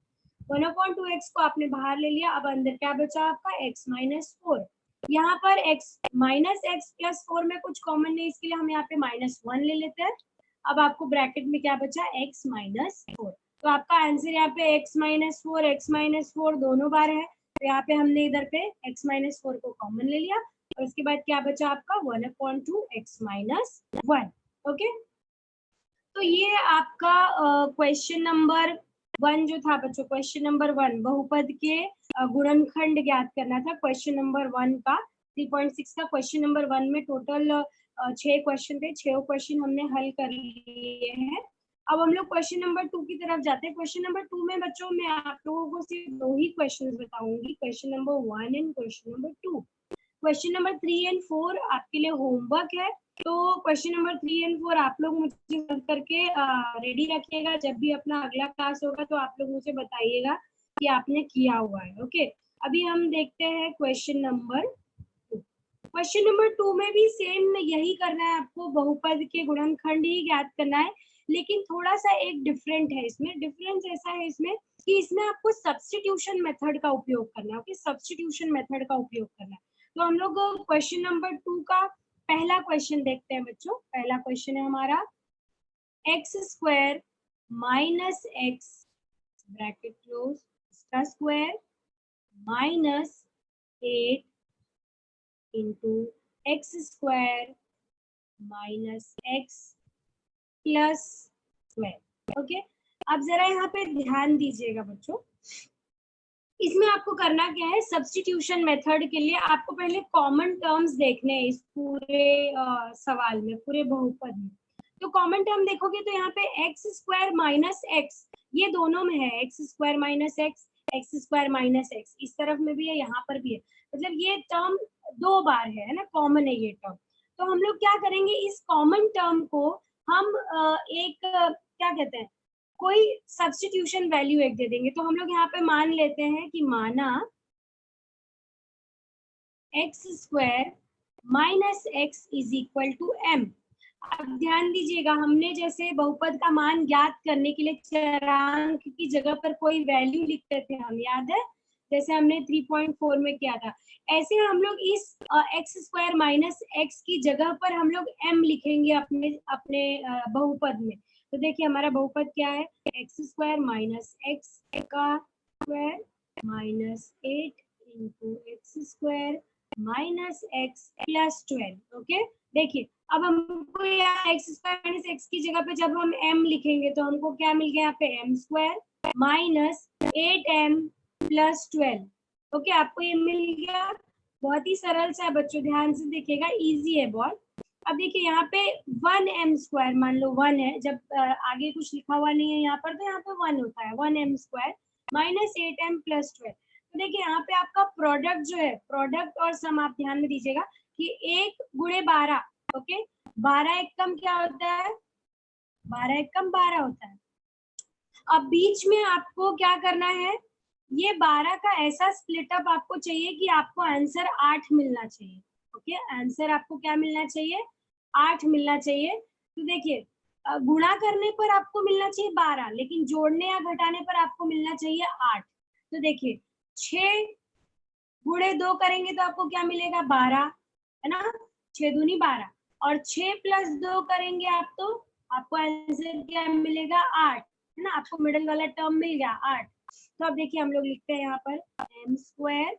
1/2x को आपने बाहर ले लिया, अब अंदर क्या बचा आपका, x -4। यहाँ पर x + 4 में कुछ कॉमन नहीं, इसके लिए हम यहाँ पे -1 ले लेते हैं। अब आपको ब्रैकेट में क्या बचा, x -4। तो आपका आंसर यहाँ पे x -4 दोनों बार है, तो यहाँ पे हमने इधर पे x -4 को कॉमन ले लिया, और उसके बाद क्या बचा आपका 1/2x -1। ओके, तो ये आपका क्वेश्चन नंबर 1 जो था बच्चों, क्वेश्चन नंबर 1 बहुपद के गुणनखंड ज्ञात करना था। क्वेश्चन नंबर 1 का 3.6 का क्वेश्चन नंबर 1 में टोटल 6 क्वेश्चन थे, 6 क्वेश्चन हमने हल कर लिए हैं। अब हम लोग क्वेश्चन नंबर 2 की तरफ जाते हैं। क्वेश्चन नंबर 2 में बच्चों मैं आप लोगों को सिर्फ 2 ही क्वेश्चन बताऊंगी, question number 1 and question number 2। Question number 3 and 4 आपके लिए होमवर्क है, तो क्वेश्चन नंबर 3 एंड 4 आप लोग मुझे करके रेडी रखिएगा। जब भी अपना अगला क्लास होगा तो आप लोग मुझे बताइएगा कि आपने किया हुआ है। ओके, अभी हम देखते हैं क्वेश्चन नंबर 2। क्वेश्चन नंबर 2 में भी सेम यही करना है आपको, बहुपद के गुणनखंड ही ज्ञात करना है, लेकिन थोड़ा सा एक डिफरेंट है इसमें। डिफरेंस ऐसा है इसमें कि इसमें आपको सब्स्टिट्यूशन मेथड का उपयोग करना है। ओके, सब्स्टिट्यूशन मेथड का उपयोग करना है। तो हम लोग क्वेश्चन नंबर 2 का पहला क्वेश्चन देखते हैं बच्चों। पहला क्वेश्चन है हमारा x square minus x bracket close इसका square minus 8 into x square minus x plus 12। Okay, अब जरा यहाँ पे ध्यान दीजिएगा बच्चों। इसमें आपको करना क्या है, सब्स्टिट्यूशन मेथड के लिए आपको पहले कॉमन टर्म्स देखने हैं इस पूरे सवाल में, पूरे बहुपद में। तो कॉमन टर्म देखोगे तो यहाँ पे एक्स स्क्वायर माइनस एक्स, ये दोनों में है, x square minus x, x square minus x, इस तरफ में भी है, यहाँ पर भी है। मतलब ये टर्म 2 बार है ना, कॉमन है ये टर्म। तो हम लोग क्या करेंगे, इस कॉमन टर्म को हम एक क्या कहते हैं, कोई सब्स्टिट्यूशन वैल्यू एक दे देंगे। तो हम लोग यहाँ पे मान लेते हैं कि माना X square minus X is equal to M. अब ध्यान दीजिएगा, हमने जैसे बहुपद का मान ज्ञात करने के लिए चरांक की जगह पर कोई वैल्यू लिखते थे हम, याद है, जैसे हमने 3.4 में किया था। ऐसे हम लोग इस एक्स स्क्वायर माइनस एक्स की जगह पर हम लोग एम लिखेंगे अपने अपने बहुपद में। तो देखिए हमारा बहुपद क्या है, एक्स स्क्वायर माइनस एक्स का square minus 8 into x square minus x plus 12। Okay, देखिए अब हमको यहाँ एक्स स्क्वायर माइनस एक्स की जगह पे जब हम m लिखेंगे तो हमको क्या मिल गया, यहाँ पे M square minus 8m plus 12। Okay, आपको ये मिल गया। बहुत ही सरल सा है बच्चों, ध्यान से देखिएगा, इजी है बहुत। अब देखिए यहाँ पे 1m स्क्वायर, मान लो 1 है, जब आगे कुछ लिखा हुआ नहीं है यहाँ पर, तो यहाँ पे 1 होता है, 1m square minus 8m plus 12। तो देखिए यहाँ पे आपका प्रोडक्ट जो है, प्रोडक्ट और सम आप ध्यान में दीजिएगा कि 1 गुणे 12, ओके, 12 एक कम क्या होता है, 12 एक कम 12 होता है। अब बीच में आपको क्या करना है, ये 12 का ऐसा स्प्लिट अप आपको चाहिए कि आपको आंसर 8 मिलना चाहिए। ओके, आंसर आपको क्या मिलना चाहिए, 8 मिलना चाहिए। तो देखिए गुणा करने पर आपको मिलना चाहिए 12, लेकिन जोड़ने या घटाने पर आपको मिलना चाहिए 8। तो देखिए 6 गुणे 2 करेंगे तो आपको क्या मिलेगा, 12, है ना, 6 दूनी 12, और 6 प्लस 2 करेंगे आप तो आपको आंसर क्या मिलेगा, 8, है ना, आपको मिडिल वाला टर्म मिल गया 8। तो अब देखिए हम लोग लिखते हैं यहाँ पर M square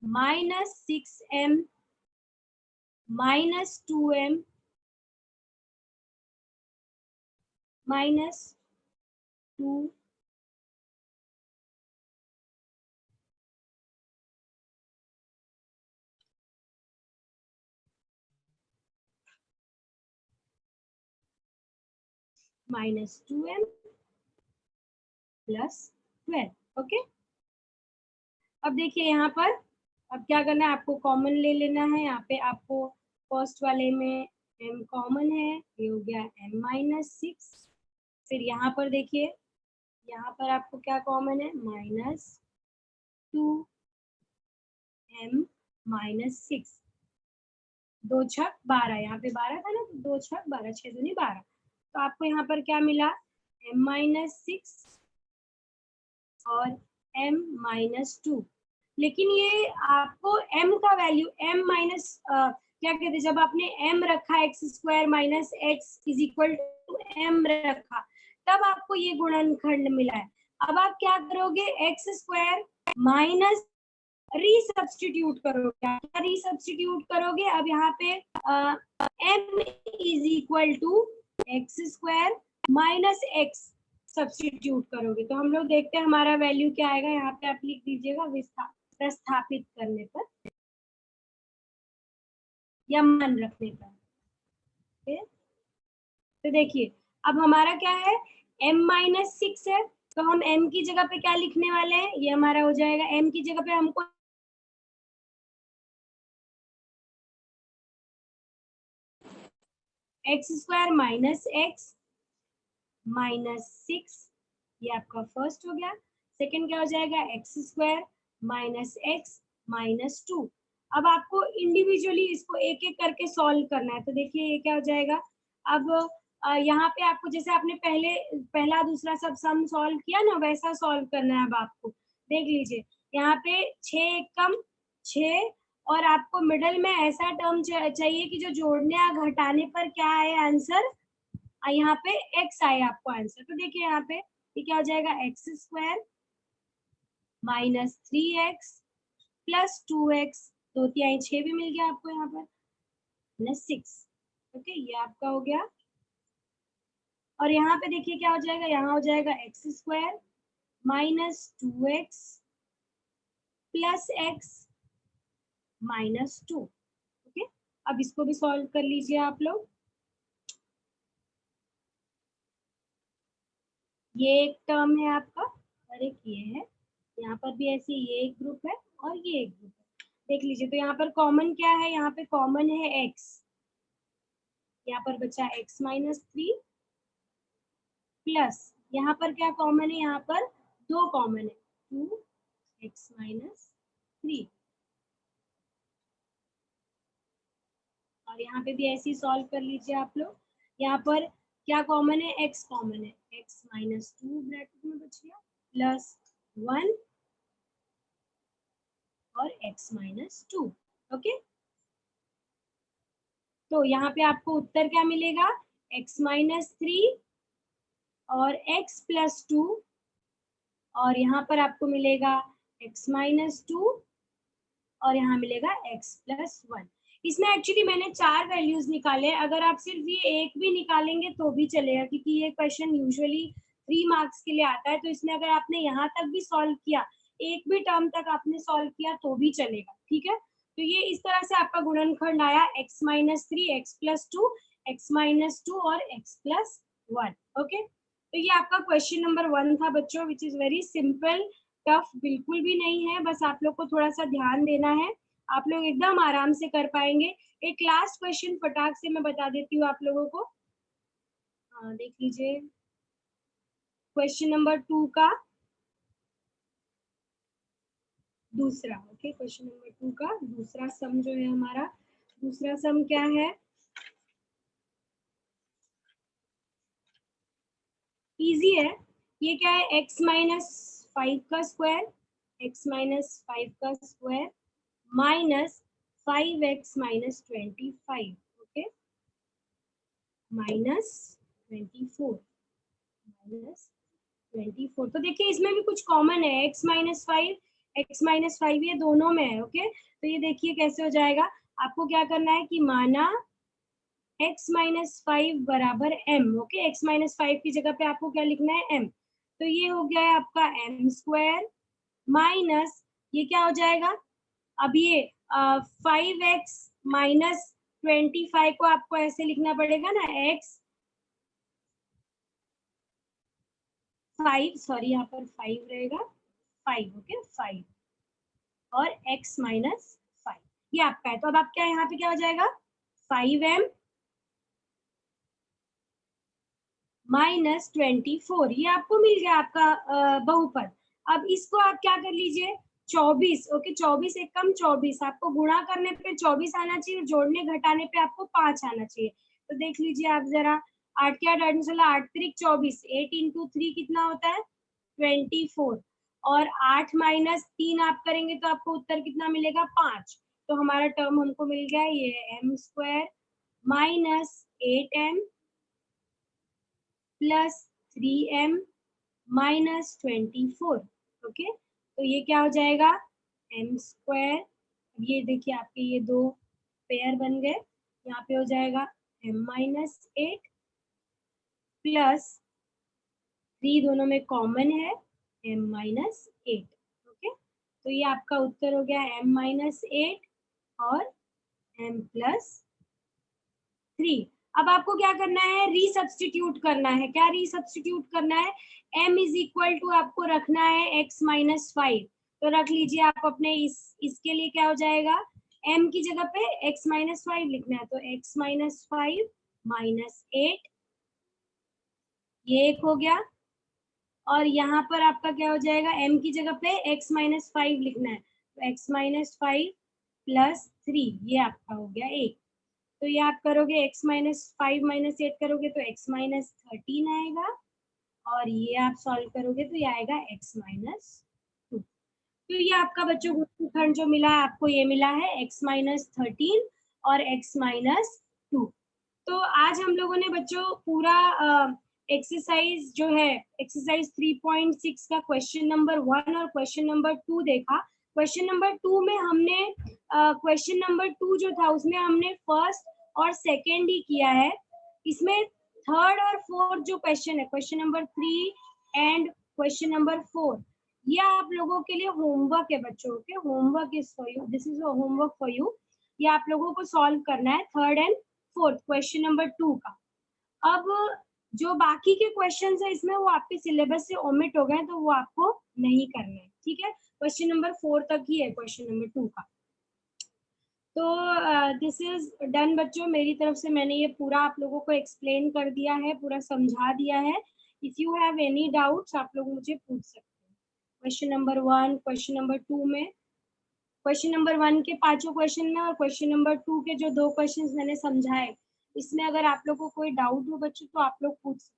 minus 6m minus 2m minus 2 minus 2m plus 12। Okay, अब देखिए यहाँ पर अब क्या करना है, आपको कॉमन ले लेना है। यहाँ पे आपको फर्स्ट वाले में m कॉमन है, ये हो गया m माइनस 6। फिर यहाँ पर देखिए, यहाँ पर आपको क्या कॉमन है, माइनस 2m माइनस 6, 2 छक 12, यहाँ पे 12 था ना, तो 2 छक 12, 6 दूनी 12। तो आपको यहाँ पर क्या मिला, m माइनस 6 और m माइनस 2। लेकिन ये आपको m का वैल्यू m माइनस क्या कहते हैं, जब आपने m रखा X square minus X is equal to m रखा, तब आपको ये गुणनखंड मिला है। अब आप क्या करोगे, एक्स स्क्वायर माइनस रीसब्स्टिट्यूट करोगे, क्या रीसब्स्टिट्यूट करोगे, अब यहाँ पे m is equal to X square minus X substitute करोगे। तो हम लोग देखते हैं हमारा वैल्यू क्या आएगा, यहाँ पे आप लिख दीजिएगा प्रस्थापित करने पर या मान रखने पर। तो देखिए अब हमारा क्या है, m माइनस 6 है, तो हम m की जगह पे क्या लिखने वाले हैं, ये हमारा हो जाएगा, m की जगह पे हमको x square minus x minus 6, ये आपका फर्स्ट हो गया। सेकंड क्या हो जाएगा, x square minus x minus 2। अब आपको इंडिविजुअली इसको एक एक करके सॉल्व करना है। तो देखिए ये क्या हो जाएगा, अब यहाँ पे आपको जैसे आपने पहला दूसरा सब सम सॉल्व किया ना, वैसा सॉल्व करना है अब आपको। देख लीजिए यहाँ पे 6 एक कम 6, और आपको मिडल में ऐसा टर्म चाहिए कि जो जोड़ने या घटाने पर क्या आए आंसर, यहाँ पे x आए आपको आंसर। तो देखिए यहाँ पे ये क्या हो जाएगा, x square minus 3x plus 2x, 2 तिहाई 6 भी मिल गया आपको यहाँ पर, माइनस 6। ओके, ये आपका हो गया। और यहाँ पे देखिए क्या हो जाएगा, यहाँ हो जाएगा x square minus 2x plus x minus 2। Okay, अब इसको भी सॉल्व कर लीजिए आप लोग। ये एक टर्म है आपका और एक ये है, यहाँ पर भी ऐसे ये एक ग्रुप है और ये एक ग्रुप है। देख लीजिए तो यहाँ पर कॉमन क्या है, यहाँ पे कॉमन है x, यहाँ पर बचा x माइनस 3 प्लस यहाँ पर क्या कॉमन है, यहाँ पर 2 कॉमन है 2x माइनस 3, और यहाँ पे भी ऐसे ही सॉल्व कर लीजिए आप लोग। यहाँ पर क्या कॉमन है, x कॉमन है, x माइनस 2 ब्रैकेट में बच गया प्लस 1 और x माइनस 2। ओके, तो यहाँ पे आपको उत्तर क्या मिलेगा, x माइनस 3 और x प्लस 2, और यहाँ पर आपको मिलेगा x माइनस 2 और यहाँ मिलेगा x प्लस 1। इसमें एक्चुअली मैंने 4 वैल्यूज निकाले, अगर आप सिर्फ ये एक भी निकालेंगे तो भी चलेगा, क्योंकि ये क्वेश्चन यूजुअली 3 मार्क्स के लिए आता है। तो इसमें अगर आपने यहाँ तक भी सॉल्व किया, एक भी टर्म तक आपने सॉल्व किया तो भी चलेगा, ठीक है। तो ये इस तरह से आपका गुणनखंड आया x minus 3, x plus 2, x minus 2 और x प्लस 1। ओके, तो ये आपका क्वेश्चन नंबर 1 था बच्चों, which is very simple, tough बिल्कुल भी नहीं है, बस आप लोग को थोड़ा सा ध्यान देना है, आप लोग एकदम आराम से कर पाएंगे। एक लास्ट क्वेश्चन फटाक से मैं बता देती हूँ आप लोगों को। देख लीजिए क्वेश्चन नंबर 2 का दूसरा। ओके, क्वेश्चन नंबर 2 का दूसरा सम जो है हमारा, दूसरा सम क्या है, इजी है। ये क्या है, x माइनस 5 का स्क्वायर, x माइनस 5 का square minus 5x minus 25। Okay, minus 24, minus 24। तो देखिए इसमें भी कुछ कॉमन है, x माइनस 5, x माइनस 5 ये दोनों में है। ओके, तो ये देखिए कैसे हो जाएगा, आपको क्या करना है कि माना x माइनस 5 बराबर m। ओके, x माइनस 5 की जगह पे आपको क्या लिखना है, m। तो ये हो गया है आपका m स्क्वायर माइनस, ये क्या हो जाएगा, अब ये 5x माइनस 25 को आपको ऐसे लिखना पड़ेगा ना, x 5, सॉरी यहाँ पर 5 रहेगा, 5। ओके, 5 और x माइनस 5 ये आपका है। तो अब आपका यहाँ पे क्या हो जाएगा, 5m माइनस 24, ये आपको मिल गया आपका बहुपद। अब इसको आप क्या कर लीजिए, 24। ओके, 24 एक कम 24, आपको गुणा करने पे 24 आना चाहिए, जोड़ने घटाने पे आपको 5 आना चाहिए। तो देख लीजिए आप जरा, 8 के 8 16, 8 त्रिक 24, 8 इंटू 3 कितना होता है 24, और 8 माइनस 3 आप करेंगे तो आपको उत्तर कितना मिलेगा 5। तो हमारा टर्म हमको मिल गया ये m square minus 8m plus 3m minus 24। Okay, तो ये क्या हो जाएगा, m स्क्वायर, ये देखिए आपके ये दो पेयर बन गए, यहाँ पे हो जाएगा m माइनस 8 प्लस 3, दोनों में कॉमन है m माइनस 8। ओके, तो ये आपका उत्तर हो गया m माइनस 8 और m प्लस 3। अब आपको क्या करना है, रीसब्स्टिट्यूट करना है। क्या रीसब्स्टिट्यूट करना है, m इज इक्वल टू आपको रखना है x माइनस 5। तो रख लीजिए आप अपने इसके लिए क्या हो जाएगा, m की जगह पे x माइनस 5 लिखना है, तो x माइनस 5 माइनस 8, ये एक हो गया। और यहाँ पर आपका क्या हो जाएगा, m की जगह पे x माइनस 5 लिखना है, तो x माइनस 5 प्लस 3, ये आपका हो गया एक। तो ये आप करोगे x माइनस 5 माइनस 8 करोगे तो x माइनस 13 आएगा, और ये आप सॉल्व करोगे तो ये आएगा x माइनस 2। तो ये आपका बच्चों गुणनखंड जो मिला है आपको, ये मिला है x माइनस 13 और x माइनस 2। तो आज हम लोगों ने बच्चों पूरा एक्सरसाइज जो है एक्सरसाइज 3.6 का क्वेश्चन नंबर 1 और क्वेश्चन नंबर 2 देखा। क्वेश्चन नंबर 2 में हमने क्वेश्चन नंबर 2 जो था उसमें हमने फर्स्ट और सेकेंड ही किया है। इसमें थर्ड और फोर्थ जो क्वेश्चन है, question number 3 and question number 4, ये आप लोगों के लिए होमवर्क है बच्चों के। Homework is for you, this is a homework for you. ये आप लोगों को सॉल्व करना है third and fourth question number 2 का। अब जो बाकी के क्वेश्चंस है इसमें वो आपके सिलेबस से ओमिट हो गए, तो वो आपको नहीं करना है, ठीक है। क्वेश्चन नंबर 4 तक ही है क्वेश्चन नंबर 2 का। तो दिस इज डन बच्चों, मेरी तरफ से मैंने ये पूरा आप लोगों को एक्सप्लेन कर दिया है, पूरा समझा दिया है। If you have any doubts आप लोग मुझे पूछ सकते हैं क्वेश्चन नंबर 1, क्वेश्चन नंबर 2 में। क्वेश्चन नंबर 1 के 5 क्वेश्चन में और क्वेश्चन नंबर 2 के जो 2 क्वेश्चंस मैंने समझाए, इसमें अगर आप लोग को कोई डाउट हो बच्चों तो आप लोग पूछ सकते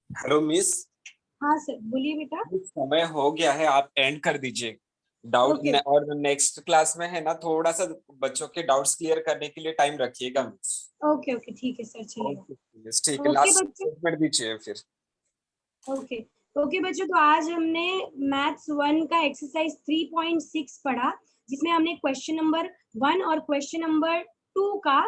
हेलो मिस। हैं। हाँ सर, बोलिए बेटा। समय हो गया है, आप एंड कर दीजिए डाउट ओके और नेक्स्ट क्लास में है ना, थोड़ा सा बच्चों के डाउट्स क्लियर करने के लिए टाइम रखिएगा मिस। ओके ओके ठीक है सर, चलिए। ओके मिस, ठीक है, ओके लास्ट बच्चों। स्टेटमेंट दीजिए फिर। ओके ओके बच्चों, तो आज हमने मैथ्स 1 का एक्सरसाइज 3.6 पढ़ा, जिसमें हमने क्वेश्चन नंबर 1 और क्वेश्चन नंबर 2 का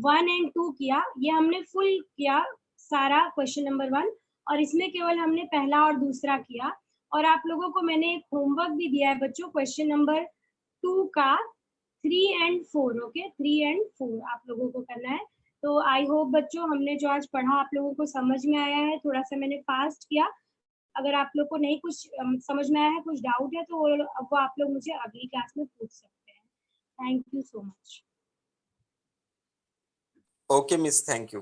1 एंड 2 किया। ये हमने फुल किया सारा क्वेश्चन नंबर 1, और इसमें केवल हमने पहला और दूसरा किया। और आप लोगों को मैंने एक होमवर्क भी दिया है बच्चों, क्वेश्चन नंबर 2 का 3 एंड 4। ओके, 3 एंड 4 आप लोगों को करना है। तो आई होप बच्चों हमने जो आज पढ़ा आप लोगों को समझ में आया है। थोड़ा सा मैंने फास्ट किया। अगर आप लोग को नहीं कुछ समझ में आया है, कुछ डाउट है, तो वो आप लोग मुझे अगली क्लास में पूछ सकते हैं। Thank you so much. Okay miss, thank you.